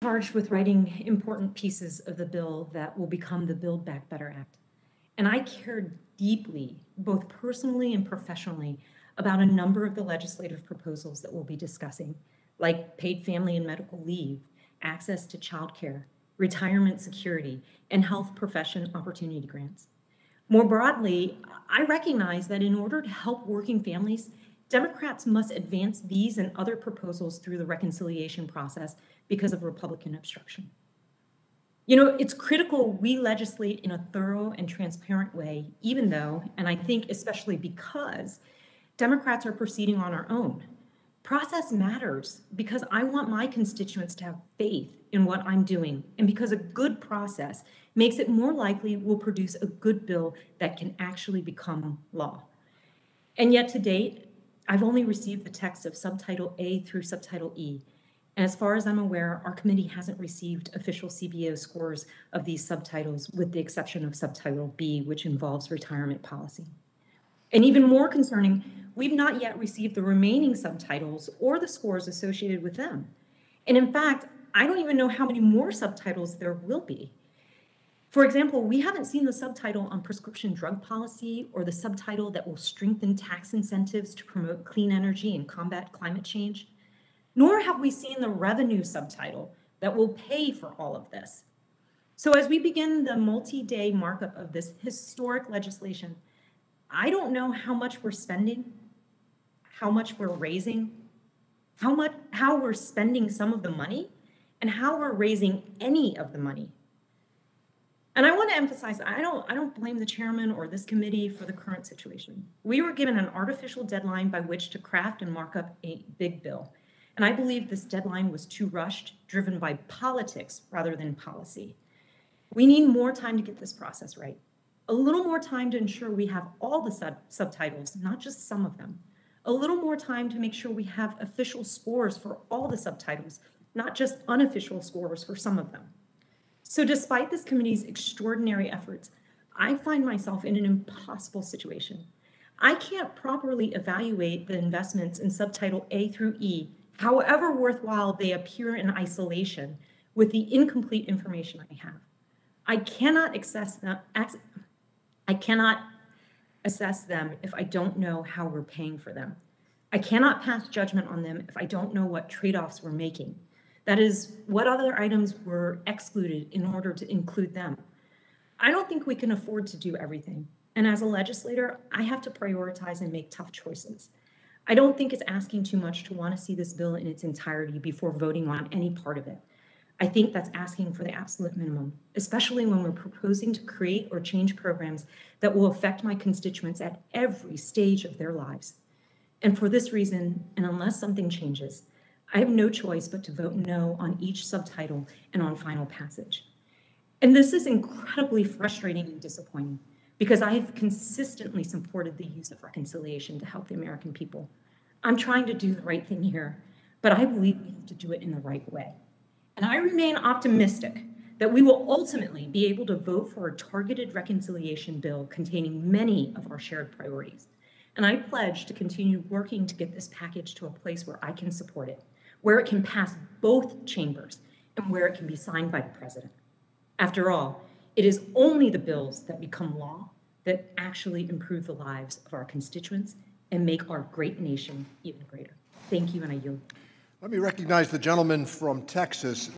Charged with writing important pieces of the bill that will become the Build Back Better Act. And I care deeply, both personally and professionally, about a number of the legislative proposals that we'll be discussing, like paid family and medical leave, access to childcare, retirement security, and health profession opportunity grants. More broadly, I recognize that in order to help working families, Democrats must advance these and other proposals through the reconciliation process because of Republican obstruction. You know, it's critical we legislate in a thorough and transparent way, even though, and I think especially because, Democrats are proceeding on our own. Process matters because I want my constituents to have faith in what I'm doing, and because a good process makes it more likely we'll produce a good bill that can actually become law. And yet to date, I've only received the text of Subtitle A through Subtitle E. And as far as I'm aware, our committee hasn't received official CBO scores of these subtitles, with the exception of Subtitle B, which involves retirement policy. And even more concerning, we've not yet received the remaining subtitles or the scores associated with them. And in fact, I don't even know how many more subtitles there will be. For example, we haven't seen the subtitle on prescription drug policy or the subtitle that will strengthen tax incentives to promote clean energy and combat climate change, nor have we seen the revenue subtitle that will pay for all of this. So as we begin the multi-day markup of this historic legislation, I don't know how much we're spending, how much we're raising, how we're spending some of the money, and how we're raising any of the money. And I want to emphasize, I don't blame the chairman or this committee for the current situation. We were given an artificial deadline by which to craft and mark up a big bill. And I believe this deadline was too rushed, driven by politics rather than policy. We need more time to get this process right. A little more time to ensure we have all the subtitles, not just some of them. A little more time to make sure we have official scores for all the subtitles, not just unofficial scores for some of them. So despite this committee's extraordinary efforts, I find myself in an impossible situation. I can't properly evaluate the investments in Subtitle A through E, however worthwhile they appear in isolation, with the incomplete information I have. I cannot assess them if I don't know how we're paying for them. I cannot pass judgment on them if I don't know what trade-offs we're making. That is, what other items were excluded in order to include them. I don't think we can afford to do everything. And as a legislator, I have to prioritize and make tough choices. I don't think it's asking too much to want to see this bill in its entirety before voting on any part of it. I think that's asking for the absolute minimum, especially when we're proposing to create or change programs that will affect my constituents at every stage of their lives. And for this reason, and unless something changes, I have no choice but to vote no on each subtitle and on final passage. And this is incredibly frustrating and disappointing because I have consistently supported the use of reconciliation to help the American people. I'm trying to do the right thing here, but I believe we have to do it in the right way. And I remain optimistic that we will ultimately be able to vote for a targeted reconciliation bill containing many of our shared priorities. And I pledge to continue working to get this package to a place where I can support it, where it can pass both chambers, and where it can be signed by the president. After all, it is only the bills that become law that actually improve the lives of our constituents and make our great nation even greater. Thank you, and I yield. Let me recognize the gentleman from Texas.